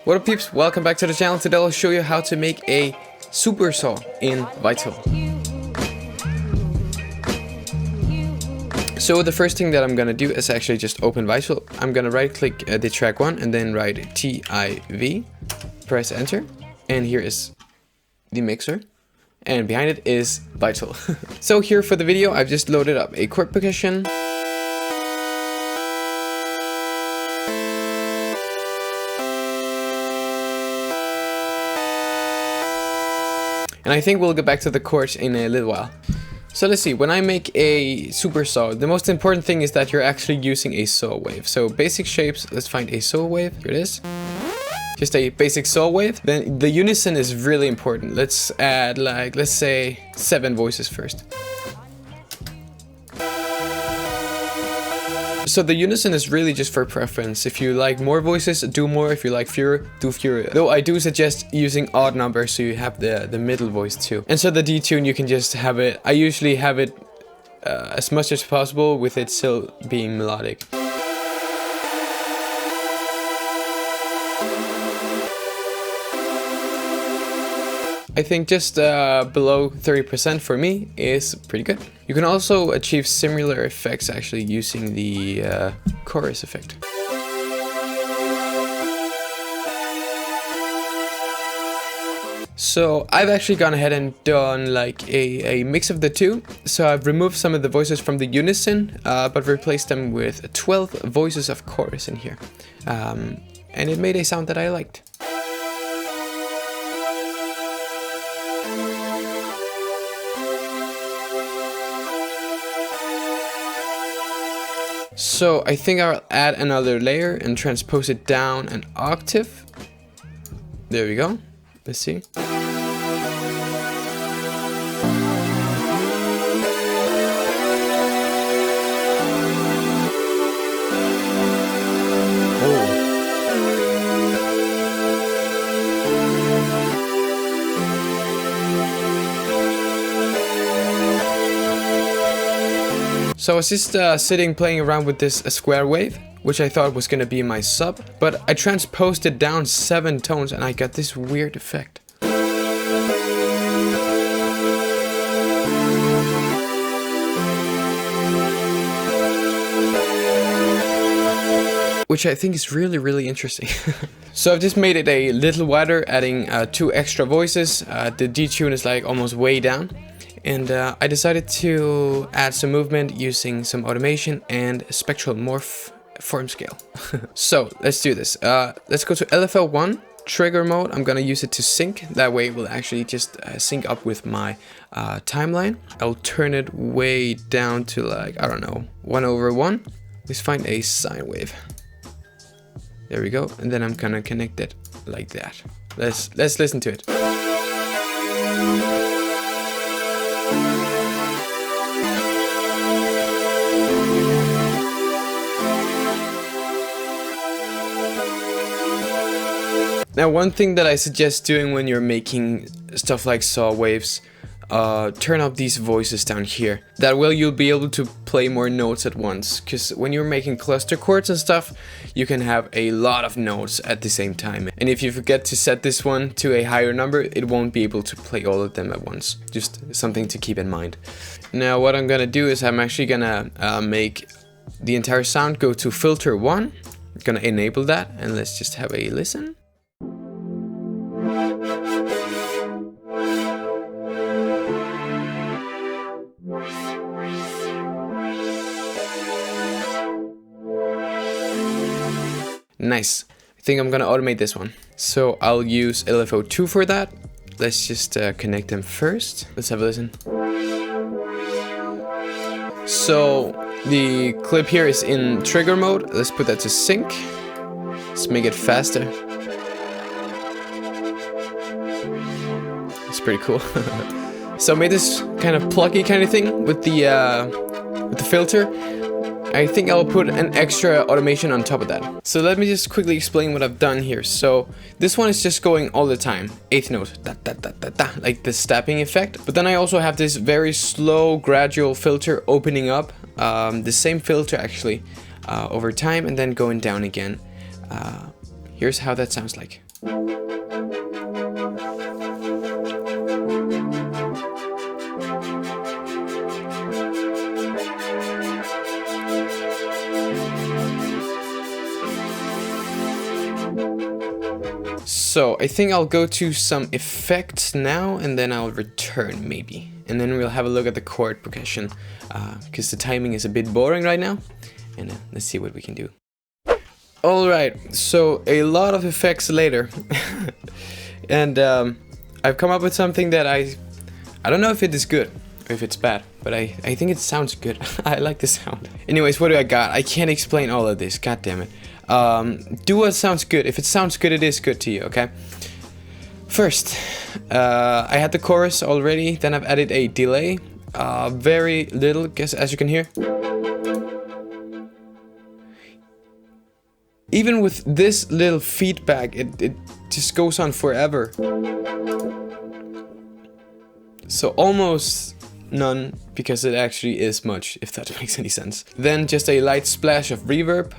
What up peeps, welcome back to the channel. Today I'll show you how to make a Supersaw in Vital. So the first thing that I'm gonna do is actually just open Vital. I'm gonna right click the track 1 and then write TIV, press enter, and here is the mixer. And behind it is Vital. So here for the video I've just loaded up a chord percussion. And I think we'll get back to the chords in a little while. So let's see, when I make a Supersaw, the most important thing is that you're actually using a saw wave. So basic shapes, let's find a saw wave, here it is. Just a basic saw wave. Then the unison is really important. Let's add like, let's say 7 voices first. So the unison is really just for preference. If you like more voices, do more. If you like fewer, do fewer. Though I do suggest using odd numbers so you have the middle voice too. And so the detune, you can just have it, I usually have it as much as possible with it still being melodic. I think just below 30% for me is pretty good. You can also achieve similar effects actually using the chorus effect. So I've actually gone ahead and done like a mix of the two. So I've removed some of the voices from the unison, but replaced them with 12 voices of chorus in here. And it made a sound that I liked. So I think I'll add another layer and transpose it down an octave. There we go. Let's see. So I was just sitting playing around with this square wave, which I thought was gonna be my sub, but I transposed it down 7 tones and I got this weird effect. Which I think is really interesting. So I've just made it a little wider, adding 2 extra voices. The detune is like almost way down. And I decided to add some movement using some automation and spectral morph form scale. So let's do this. Let's go to LFL1 trigger mode. I'm gonna use it to sync. That way it will actually just sync up with my timeline. I'll turn it way down to like, I don't know, 1/1. Let's find a sine wave. There we go. And then I'm gonna connect it like that. Let's listen to it. Now one thing that I suggest doing when you're making stuff like saw waves, turn up these voices down here. That way you'll be able to play more notes at once, because when you're making cluster chords and stuff, you can have a lot of notes at the same time. And if you forget to set this one to a higher number, it won't be able to play all of them at once. Just something to keep in mind. Now what I'm gonna do is I'm actually gonna make the entire sound go to filter 1. I'm gonna enable that and let's just have a listen. Nice. I think I'm gonna automate this one. So I'll use LFO2 for that. Let's just connect them first. Let's have a listen. So the clip here is in trigger mode. Let's put that to sync. Let's make it faster. It's pretty cool. So I made this kind of plucky kind of thing with the filter. I think I'll put an extra automation on top of that. So let me just quickly explain what I've done here. So this one is just going all the time, 8th note, da, da, da, da, da, like the stepping effect. But then I also have this very slow, gradual filter opening up, the same filter actually, over time and then going down again. Here's how that sounds like. So I think I'll go to some effects now, and then I'll return maybe. And then we'll have a look at the chord progression, because the timing is a bit boring right now. And let's see what we can do. Alright, so a lot of effects later. And I've come up with something that I don't know if it is good or if it's bad, but I think it sounds good. I like the sound. Anyways, what do I got? I can't explain all of this, god damn it. Do what sounds good. If it sounds good, it is good to you, okay? First, I had the chorus already, then I've added a delay. Very little, as you can hear. Even with this little feedback, it just goes on forever. So almost none, because it actually is much, if that makes any sense. Then just a light splash of reverb,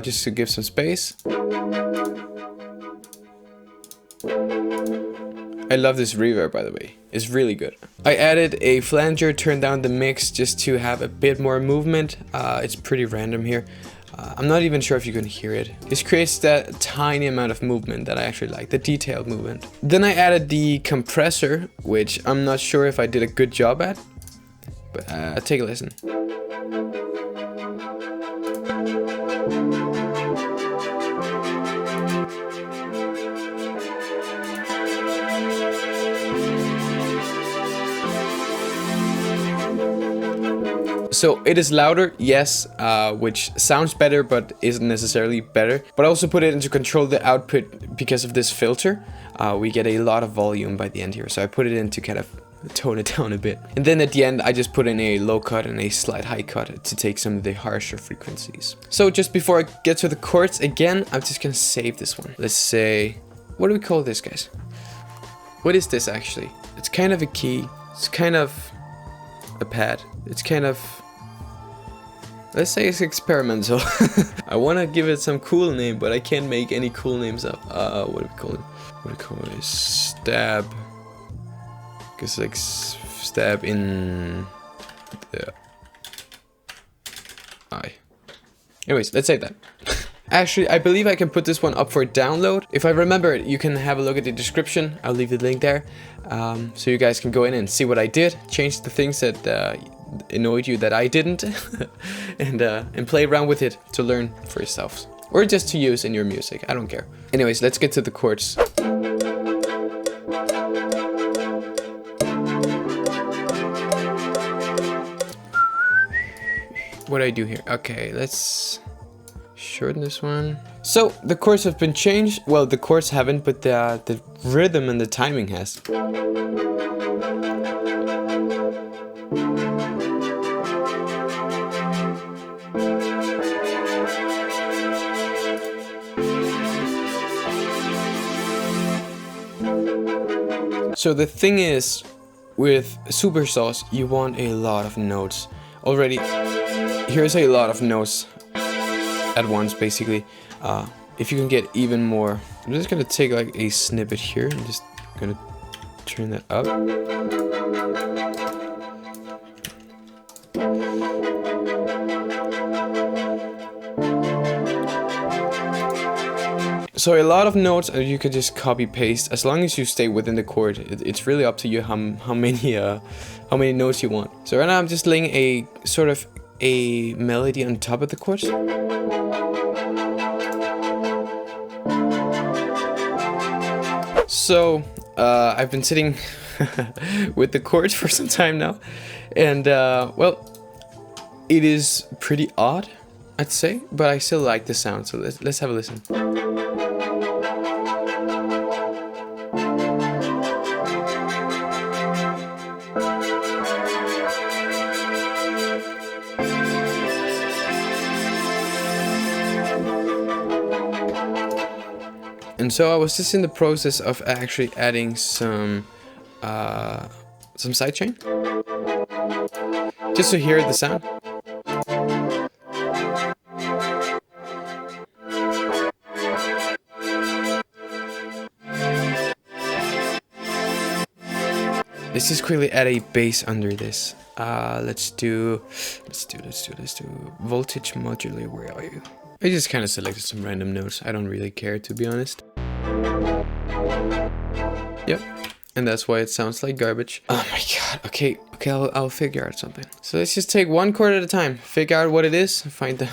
just to give some space. I love this reverb, by the way. It's really good. I added a flanger, turned down the mix just to have a bit more movement. It's pretty random here. I'm not even sure if you can hear it. This creates that tiny amount of movement that I actually like, the detailed movement. Then I added the compressor, which I'm not sure if I did a good job at. But take a listen. So it is louder, yes, which sounds better but isn't necessarily better. But I also put it in to control the output because of this filter. We get a lot of volume by the end here, so I put it in to kind of tone it down a bit. And then at the end I just put in a low cut and a slight high cut to take some of the harsher frequencies. So just before I get to the chords again, I'm just gonna save this one. Let's say, what do we call this, guys? What is this actually? It's kind of a key, it's kind of a pad, it's kind of, let's say it's experimental. I want to give it some cool name, but I can't make any cool names up. What do we call it? What do we call it? Stab. Because like stab in the eye. Anyways, let's save that. Actually, I believe I can put this one up for download. If I remember it, you can have a look at the description. I'll leave the link there. So you guys can go in and see what I did. Change the things that annoyed you that I didn't. and play around with it to learn for yourselves. Or just to use in your music, I don't care. Anyways, let's get to the chords. What do I do here? Okay, let's shorten this one. So the chords have been changed. Well, the chords haven't, but the rhythm and the timing has. So the thing is, with Supersaw, you want a lot of notes. Already, here's a lot of notes at once, basically. If you can get even more, I'm just gonna take like a snippet here. I'm just gonna turn that up. So a lot of notes you could just copy paste as long as you stay within the chord. It's really up to you how many notes you want. So right now I'm just laying a sort of a melody on top of the chords. So I've been sitting with the chords for some time now, and well, it is pretty odd, I'd say, but I still like the sound. So let's have a listen. And so I was just in the process of actually adding some sidechain, just to hear the sound. Let's just quickly add a bass under this. Let's do voltage modulator. Where are you? I just kind of selected some random notes. I don't really care, to be honest. Yep. And that's why it sounds like garbage. Oh my god. Okay, I'll figure out something. So let's just take one chord at a time. Figure out what it is. Find the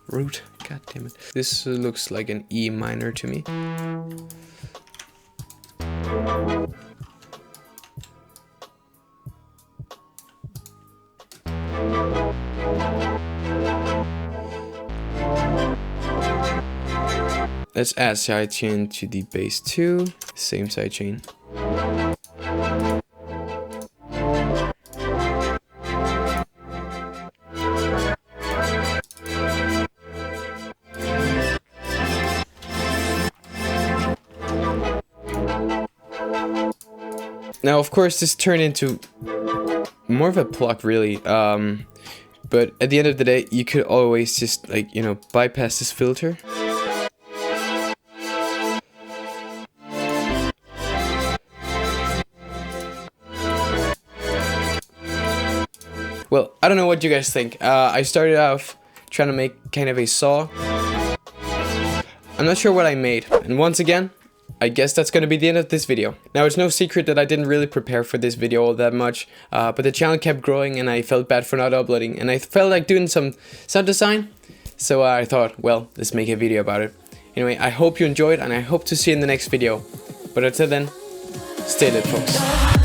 root. God damn it. This looks like an E minor to me. Let's add sidechain to the bass 2. Same sidechain. Now, of course, this turned into more of a pluck, really. But at the end of the day, you could always just, like, you know, bypass this filter. Well, I don't know what you guys think. I started off trying to make kind of a saw. I'm not sure what I made. And once again, I guess that's going to be the end of this video. Now, it's no secret that I didn't really prepare for this video all that much, but the channel kept growing and I felt bad for not uploading, and I felt like doing some sound design, so I thought, well, let's make a video about it. Anyway, I hope you enjoyed, and I hope to see you in the next video. But until then, stay lit, folks.